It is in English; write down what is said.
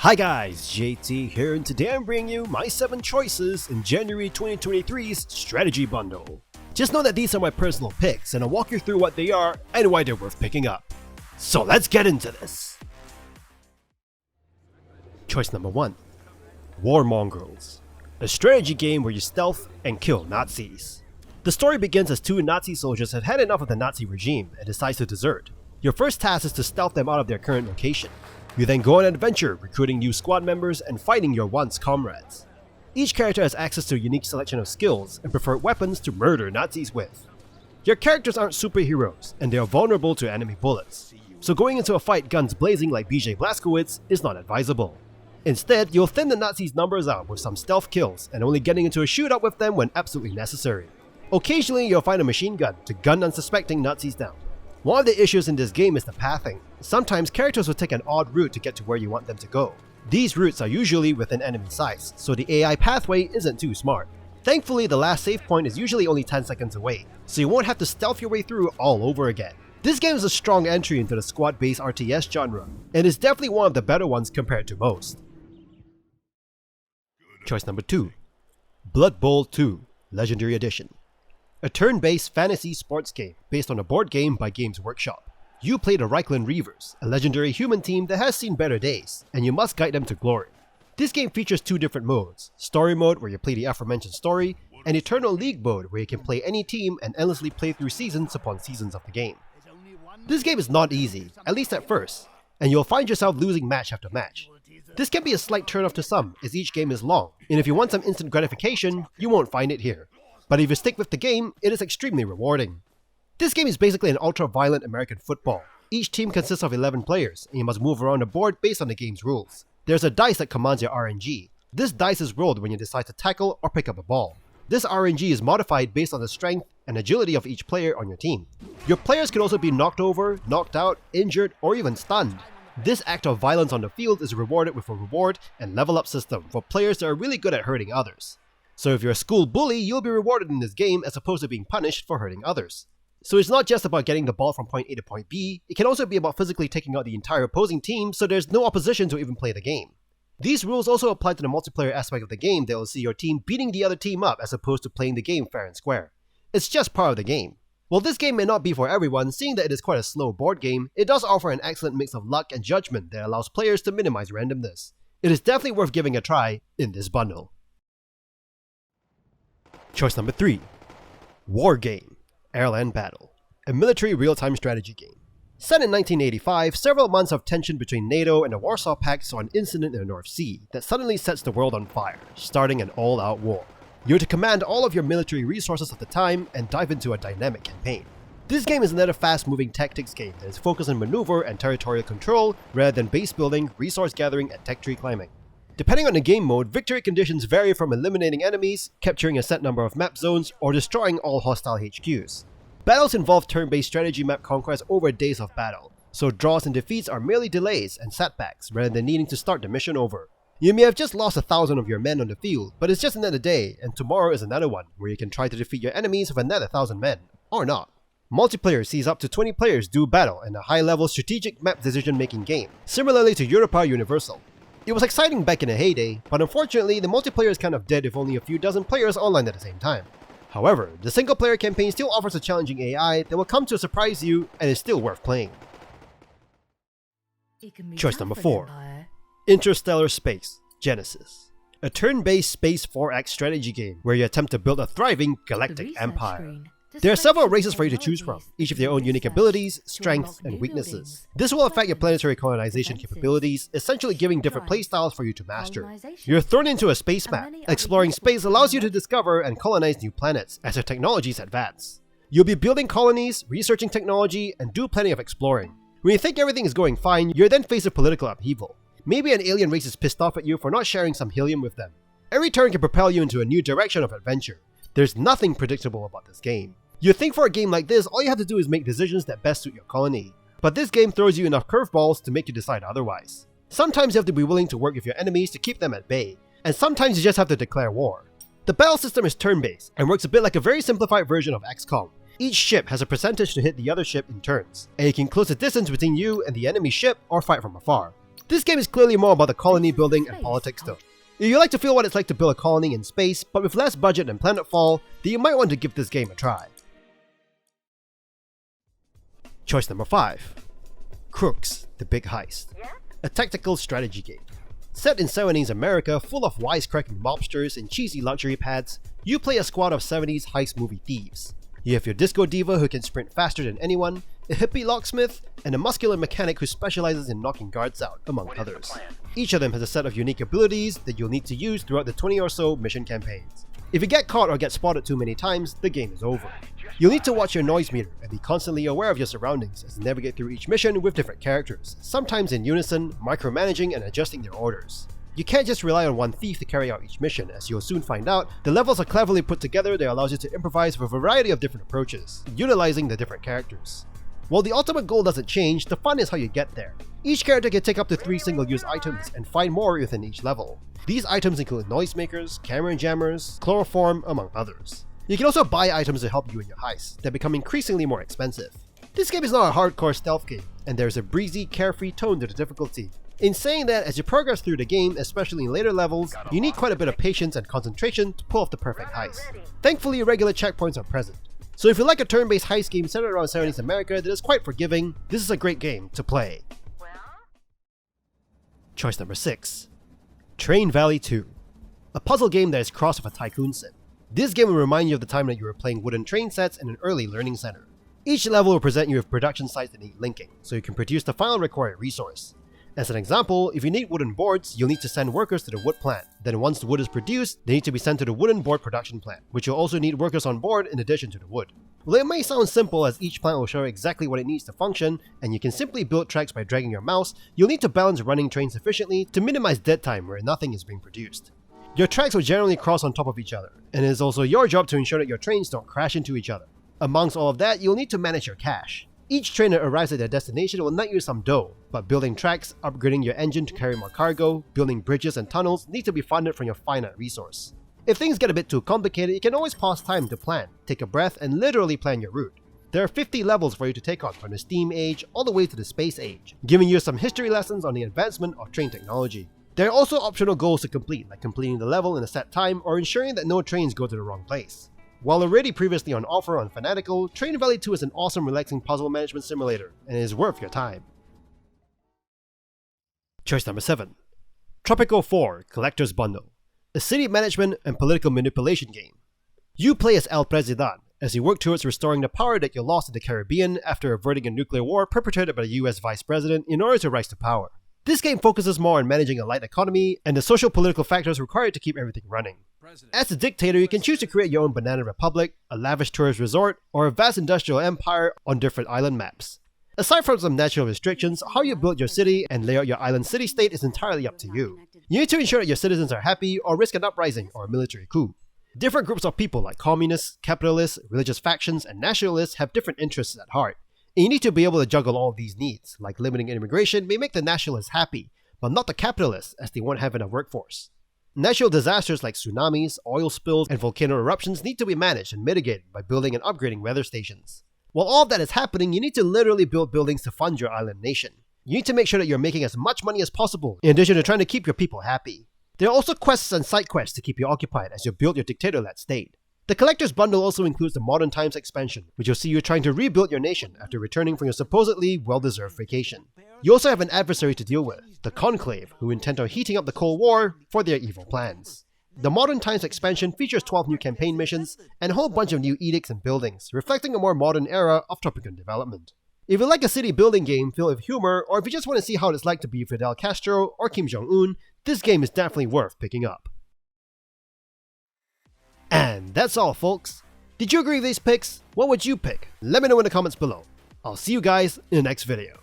Hi guys, JT here, and today I'm bringing you my 7 choices in January 2023's Strategy Bundle. Just know that these are my personal picks, and I'll walk you through what they are and why they're worth picking up. So let's get into this! Choice number 1. War Mongrels. A strategy game where you stealth and kill Nazis. The story begins as 2 Nazi soldiers have had enough of the Nazi regime and decide to desert. Your first task is to stealth them out of their current location. You then go on an adventure, recruiting new squad members and fighting your once comrades. Each character has access to a unique selection of skills and preferred weapons to murder Nazis with. Your characters aren't superheroes, and they are vulnerable to enemy bullets, so going into a fight guns blazing like BJ Blazkowicz is not advisable. Instead, you'll thin the Nazis' numbers out with some stealth kills and only getting into a shootout with them when absolutely necessary. Occasionally, you'll find a machine gun to gun unsuspecting Nazis down. One of the issues in this game is the pathing. Sometimes characters will take an odd route to get to where you want them to go. These routes are usually within enemy sights, so the AI pathway isn't too smart. Thankfully, the last save point is usually only 10 seconds away, so you won't have to stealth your way through all over again. This game is a strong entry into the squad-based RTS genre, and is definitely one of the better ones compared to most. Choice number 2. Blood Bowl 2 Legendary Edition. A turn-based fantasy sports game based on a board game by Games Workshop. You play the Reichland Reavers, a legendary human team that has seen better days, and you must guide them to glory. This game features 2 different modes: Story Mode, where you play the aforementioned story, and Eternal League Mode, where you can play any team and endlessly play through seasons upon seasons of the game. This game is not easy, at least at first, and you'll find yourself losing match after match. This can be a slight turn-off to some, as each game is long, and if you want some instant gratification, you won't find it here. But if you stick with the game, it is extremely rewarding. This game is basically an ultra-violent American football. Each team consists of 11 players, and you must move around the board based on the game's rules. There's a dice that commands your RNG. This dice is rolled when you decide to tackle or pick up a ball. This RNG is modified based on the strength and agility of each player on your team. Your players can also be knocked over, knocked out, injured, or even stunned. This act of violence on the field is rewarded with a reward and level up system for players that are really good at hurting others. So if you're a school bully, you'll be rewarded in this game as opposed to being punished for hurting others. So it's not just about getting the ball from point A to point B, it can also be about physically taking out the entire opposing team so there's no opposition to even play the game. These rules also apply to the multiplayer aspect of the game that will see your team beating the other team up as opposed to playing the game fair and square. It's just part of the game. While this game may not be for everyone, seeing that it is quite a slow board game, it does offer an excellent mix of luck and judgment that allows players to minimize randomness. It is definitely worth giving a try in this bundle. Choice number 3. Wargame Airland Battle. A military real-time strategy game. Set in 1985, several months of tension between NATO and the Warsaw Pact saw an incident in the North Sea that suddenly sets the world on fire, starting an all-out war. You're to command all of your military resources at the time and dive into a dynamic campaign. This game is another fast-moving tactics game that is focused on maneuver and territorial control rather than base building, resource gathering, and tech tree climbing. Depending on the game mode, victory conditions vary from eliminating enemies, capturing a set number of map zones, or destroying all hostile HQs. Battles involve turn-based strategy map conquest over days of battle, so draws and defeats are merely delays and setbacks rather than needing to start the mission over. You may have just lost 1,000 of your men on the field, but it's just another day, and tomorrow is another one, where you can try to defeat your enemies with another 1,000 men, or not. Multiplayer sees up to 20 players do battle in a high-level strategic map decision-making game, similarly to Europa Universal. It was exciting back in the heyday, but unfortunately the multiplayer is kind of dead with only a few dozen players online at the same time. However, the single-player campaign still offers a challenging AI that will come to surprise you and is still worth playing. Choice number 4. Interstellar Space Genesis. A turn-based space 4X strategy game where you attempt to build a thriving galactic empire. There are several races for you to choose from, each with their own unique abilities, strengths, and weaknesses. This will affect your planetary colonization capabilities, essentially giving different playstyles for you to master. You're thrown into a space map. Exploring space allows you to discover and colonize new planets as their technologies advance. You'll be building colonies, researching technology, and do plenty of exploring. When you think everything is going fine, you're then faced with political upheaval. Maybe an alien race is pissed off at you for not sharing some helium with them. Every turn can propel you into a new direction of adventure. There's nothing predictable about this game. You'd think for a game like this, all you have to do is make decisions that best suit your colony. But this game throws you enough curveballs to make you decide otherwise. Sometimes you have to be willing to work with your enemies to keep them at bay, and sometimes you just have to declare war. The battle system is turn-based, and works a bit like a very simplified version of XCOM. Each ship has a percentage to hit the other ship in turns, and you can close the distance between you and the enemy ship or fight from afar. This game is clearly more about the colony building and politics though. If you like to feel what it's like to build a colony in space, but with less budget than Planetfall, then you might want to give this game a try. Choice number 5. Crookz, the Big Heist. A tactical strategy game. Set in 70s America full of wisecracking mobsters and cheesy luxury pads, you play a squad of 70s heist movie thieves. You have your disco diva who can sprint faster than anyone, a hippie locksmith, and a muscular mechanic who specializes in knocking guards out, among others. Each of them has a set of unique abilities that you'll need to use throughout the 20 or so mission campaigns. If you get caught or get spotted too many times, the game is over. You'll need to watch your noise meter and be constantly aware of your surroundings as you navigate through each mission with different characters, sometimes in unison, micromanaging and adjusting their orders. You can't just rely on one thief to carry out each mission, as you'll soon find out. The levels are cleverly put together that allows you to improvise with a variety of different approaches, utilizing the different characters. While the ultimate goal doesn't change, the fun is how you get there. Each character can take up to 3 single-use items and find more within each level. These items include noisemakers, camera jammers, chloroform, among others. You can also buy items to help you in your heist that become increasingly more expensive. This game is not a hardcore stealth game, and there's a breezy, carefree tone to the difficulty. In saying that, as you progress through the game, especially in later levels, you need quite a bit of patience and concentration to pull off the perfect heist. Thankfully, regular checkpoints are present. So if you like a turn-based heist game centered around 70s America that is quite forgiving, this is a great game to play. Choice number 6. Train Valley 2. A puzzle game that is crossed with a tycoon sim. This game will remind you of the time that you were playing wooden train sets in an early learning center. Each level will present you with production sites that need linking, so you can produce the final required resource. As an example, if you need wooden boards, you'll need to send workers to the wood plant. Then once the wood is produced, they need to be sent to the wooden board production plant, which you'll also need workers on board in addition to the wood. Well, it may sound simple as each plant will show exactly what it needs to function, and you can simply build tracks by dragging your mouse. You'll need to balance running trains efficiently to minimize dead time where nothing is being produced. Your tracks will generally cross on top of each other, and it is also your job to ensure that your trains don't crash into each other. Amongst all of that, you'll need to manage your cash. Each train that arrives at their destination will net you some dough, but building tracks, upgrading your engine to carry more cargo, building bridges and tunnels need to be funded from your finite resource. If things get a bit too complicated, you can always pause time to plan, take a breath, and literally plan your route. There are 50 levels for you to take on from the Steam Age all the way to the Space Age, giving you some history lessons on the advancement of train technology. There are also optional goals to complete, like completing the level in a set time or ensuring that no trains go to the wrong place. While already previously on offer on Fanatical, Train Valley 2 is an awesome relaxing puzzle management simulator, and it is worth your time. Choice number 7. Tropico 4 Collector's Bundle. A city management and political manipulation game. You play as El Presidente as you work towards restoring the power that you lost in the Caribbean after averting a nuclear war perpetrated by the US Vice President in order to rise to power. This game focuses more on managing a light economy and the social-political factors required to keep everything running. As a dictator, you can choose to create your own banana republic, a lavish tourist resort, or a vast industrial empire on different island maps. Aside from some natural restrictions, how you build your city and lay out your island city-state is entirely up to you. You need to ensure that your citizens are happy or risk an uprising or a military coup. Different groups of people like communists, capitalists, religious factions, and nationalists have different interests at heart. And you need to be able to juggle all of these needs, like limiting immigration may make the nationalists happy, but not the capitalists as they won't have enough workforce. Natural disasters like tsunamis, oil spills, and volcano eruptions need to be managed and mitigated by building and upgrading weather stations. While all of that is happening, you need to literally build buildings to fund your island nation. You need to make sure that you're making as much money as possible, in addition to trying to keep your people happy. There are also quests and side quests to keep you occupied as you build your dictator-led state. The Collector's Bundle also includes the Modern Times expansion, which will see you trying to rebuild your nation after returning from your supposedly well-deserved vacation. You also have an adversary to deal with, the Conclave, who intend on heating up the Cold War for their evil plans. The Modern Times expansion features 12 new campaign missions and a whole bunch of new edicts and buildings, reflecting a more modern era of Tropican development. If you like a city building game filled with humor, or if you just want to see how it's like to be Fidel Castro or Kim Jong-un, this game is definitely worth picking up. And that's all, folks. Did you agree with these picks? What would you pick? Let me know in the comments below. I'll see you guys in the next video.